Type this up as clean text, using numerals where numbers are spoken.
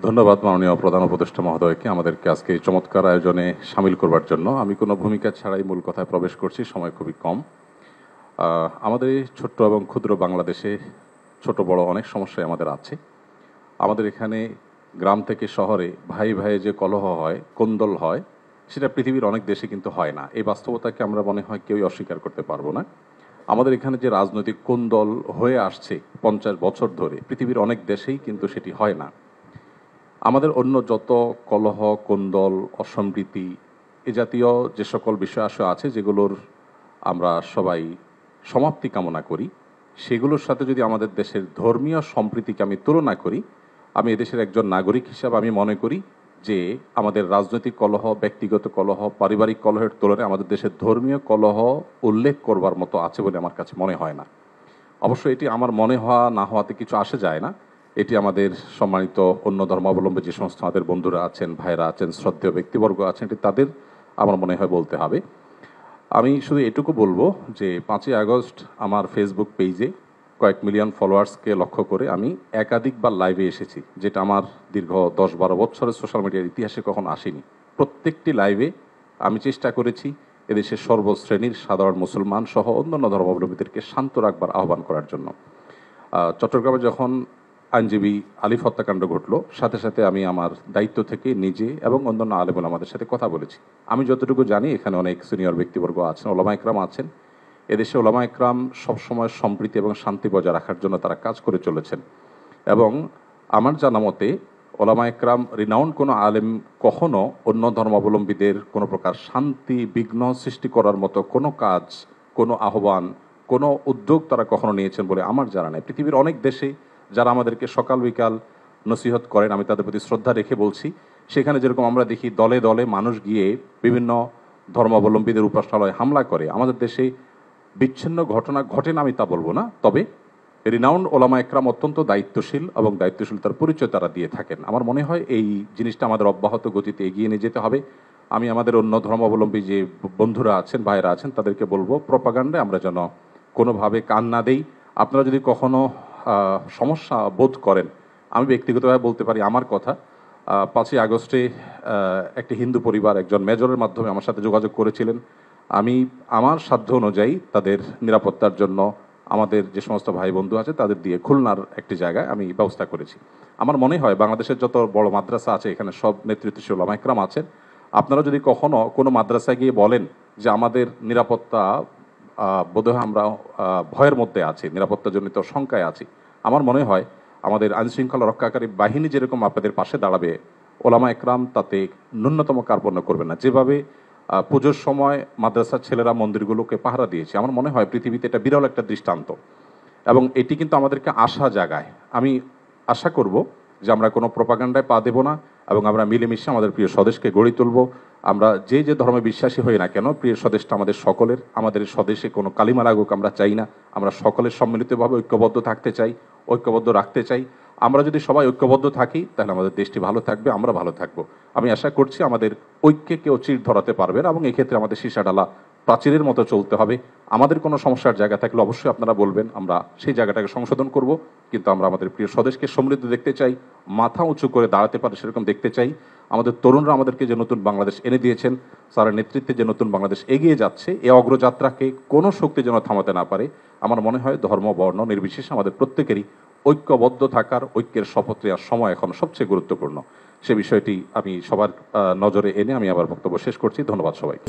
ধন্যবাদ মাননীয় প্রধান উপদেষ্টা মহোদয়কে আমাদেরকে আজকে এই চমৎকার আয়োজনে সামিল করবার জন্য। আমি কোনো ভূমিকা ছাড়াই মূল কথায় প্রবেশ করছি, সময় খুবই কম। আমাদের এই ছোট্ট এবং ক্ষুদ্র বাংলাদেশে ছোট বড় অনেক সমস্যাই আমাদের আছে। আমাদের এখানে গ্রাম থেকে শহরে ভাই ভাইয়ে যে কলহ হয়, কোন্দল হয়, সেটা পৃথিবীর অনেক দেশে কিন্তু হয় না। এই বাস্তবতাকে আমরা মনে হয় কেউই অস্বীকার করতে পারবো না। আমাদের এখানে যে রাজনৈতিক কোন্দল হয়ে আসছে 50 বছর ধরে, পৃথিবীর অনেক দেশেই কিন্তু সেটি হয় না। আমাদের অন্য যত কলহ, কোন্দল, অসম্প্রীতি এ জাতীয় যে সকল বিষয় আশয় আছে, যেগুলোর আমরা সবাই সমাপ্তি কামনা করি, সেগুলোর সাথে যদি আমাদের দেশের ধর্মীয় সম্প্রীতিকে আমি তুলনা করি, আমি এদেশের একজন নাগরিক হিসাবে আমি মনে করি যে আমাদের রাজনৈতিক কলহ, ব্যক্তিগত কলহ, পারিবারিক কলহের তুলনায় আমাদের দেশের ধর্মীয় কলহ উল্লেখ করবার মতো আছে বলে আমার কাছে মনে হয় না। অবশ্য এটি আমার মনে হওয়া না হওয়াতে কিছু আসে যায় না। এটি আমাদের সম্মানিত অন্য ধর্মাবলম্বী যে সমস্ত আমাদের বন্ধুরা আছেন, ভাইরা আছেন, শ্রদ্ধেয় ব্যক্তিবর্গ আছেন, এটি তাদের আমার মনে হয় বলতে হবে। আমি শুধু এটুকু বলবো যে 5ই আগস্ট আমার ফেসবুক পেজে কয়েক মিলিয়ন ফলোয়ার্সকে লক্ষ্য করে আমি একাধিকবার লাইভে এসেছি, যেটা আমার দীর্ঘ 10-12 বছরের সোশ্যাল মিডিয়ার ইতিহাসে কখনো আসেনি। প্রত্যেকটি লাইভে আমি চেষ্টা করেছি এদেশের সর্বশ্রেণীর সাধারণ মুসলমান সহ অন্যান্য ধর্মাবলম্বীদেরকে শান্ত রাখবার আহ্বান করার জন্য। চট্টগ্রামে যখন আইনজীবী আলিফ হত্যাকাণ্ড ঘটল, সাথে সাথে আমি আমার দায়িত্ব থেকে নিজে এবং অন্যান্য আলেম ওলামাদের সাথে কথা বলেছি। আমি যতটুকু জানি এখানে অনেক সিনিয়র ব্যক্তিবর্গ আছেন, ওলামা একরাম আছেন। এদেশে ওলামা একরাম সবসময় সম্প্রীতি এবং শান্তি বজায় রাখার জন্য তারা কাজ করে চলেছেন। এবং আমার জানা মতে ওলামা একরাম রিনাউন্ড কোনো আলেম কখনো অন্য ধর্মাবলম্বীদের কোনো প্রকার শান্তি বিঘ্ন সৃষ্টি করার মতো কোনো কাজ, কোনো আহ্বান, কোনো উদ্যোগ তারা কখনো নিয়েছেন বলে আমার জানা নেই। পৃথিবীর অনেক দেশে যারা আমাদেরকে সকাল বিকাল নসিহত করেন, আমি তাদের প্রতি শ্রদ্ধা রেখে বলছি, সেখানে যেরকম আমরা দেখি দলে দলে মানুষ গিয়ে বিভিন্ন ধর্মাবলম্বীদের উপাসনালয়ে হামলা করে, আমাদের দেশে বিচ্ছিন্ন ঘটনা ঘটে না আমি তা বলবো না, তবে রিনাউন্ড ওলামা একরাম অত্যন্ত দায়িত্বশীল এবং দায়িত্বশীলতার পরিচয় তারা দিয়ে থাকেন। আমার মনে হয় এই জিনিসটা আমাদের অব্যাহত গতিতে এগিয়ে নিয়ে যেতে হবে। আমি আমাদের অন্য ধর্মাবলম্বী যে বন্ধুরা আছেন, ভাইরা আছেন, তাদেরকে বলবো প্রপাগান্ডায় আমরা যেন কোনোভাবে কান না দেই। আপনারা যদি কখনো সমস্যা বোধ করেন, আমি ব্যক্তিগতভাবে বলতে পারি আমার কথা। 5ই আগস্টে একটি হিন্দু পরিবার একজন মেজরের মাধ্যমে আমার সাথে যোগাযোগ করেছিলেন। আমি আমার সাধ্য অনুযায়ী তাদের নিরাপত্তার জন্য আমাদের যে সমস্ত ভাই বন্ধু আছে তাদের দিয়ে খুলনার একটি জায়গায় আমি ব্যবস্থা করেছি। আমার মনে হয় বাংলাদেশের যত বড় মাদ্রাসা আছে এখানে সব নেতৃত্বশীল ওলামা একরাম আছেন। আপনারা যদি কখনো কোনো মাদ্রাসায় গিয়ে বলেন যে আমাদের নিরাপত্তা বোধহয় আমরা ভয়ের মধ্যে আছি, নিরাপত্তাজনিত শঙ্কায় আছি, আমার মনে হয় আমাদের আইনশৃঙ্খলা রক্ষাকারী বাহিনী যেরকম আপনাদের পাশে দাঁড়াবে, ওলামা একরাম তাতে ন্যূনতম কার্পণ্য করবে না। যেভাবে পুজোর সময় মাদ্রাসার ছেলেরা মন্দিরগুলোকে পাহারা দিয়েছে, আমার মনে হয় পৃথিবীতে এটা বিরল একটা দৃষ্টান্ত এবং এটি কিন্তু আমাদেরকে আশা জাগায়। আমি আশা করব যে আমরা কোনো প্রপাগান্ডায় পা দেব না এবং আমরা মিলেমিশে আমাদের প্রিয় স্বদেশকে গড়ে তুলব। আমরা যে যে ধর্মে বিশ্বাসী হই না কেন, প্রিয় স্বদেশটা আমাদের সকলের। আমাদের স্বদেশে কোনো কালিমা লাগুক আমরা চাই না। আমরা সকলের সম্মিলিতভাবে ঐক্যবদ্ধ থাকতে চাই, ঐক্যবদ্ধ রাখতে চাই। আমরা যদি সবাই ঐক্যবদ্ধ থাকি তাহলে আমাদের দেশটি ভালো থাকবে, আমরা ভালো থাকবো। আমি আশা করছি আমাদের ঐক্যে কেউ চির ধরাতে পারবে না এবং এক্ষেত্রে আমাদের সীসাডালা প্রাচীরের মতো চলতে হবে। আমাদের কোনো সমস্যার জায়গা থাকলে অবশ্যই আপনারা বলবেন, আমরা সেই জায়গাটাকে সংশোধন করব। কিন্তু আমরা আমাদের প্রিয় স্বদেশকে সমৃদ্ধ দেখতে চাই, মাথা উঁচু করে দাঁড়াতে পারে সেরকম দেখতে চাই। আমাদের তরুণরা আমাদেরকে যে নতুন বাংলাদেশ এনে দিয়েছেন, স্যারের নেতৃত্বে যে নতুন বাংলাদেশ এগিয়ে যাচ্ছে, এই অগ্রযাত্রাকে কোনো শক্তি যেন থামাতে না পারে। আমার মনে হয় ধর্ম বর্ণ নির্বিশেষে আমাদের প্রত্যেকেরই ঐক্যবদ্ধ থাকার, ঐক্যের শপথ নেওয়ার সময় এখন সবচেয়ে গুরুত্বপূর্ণ। সে বিষয়টি আমি সবার নজরে এনে আমি আবার বক্তব্য শেষ করছি। ধন্যবাদ সবাই।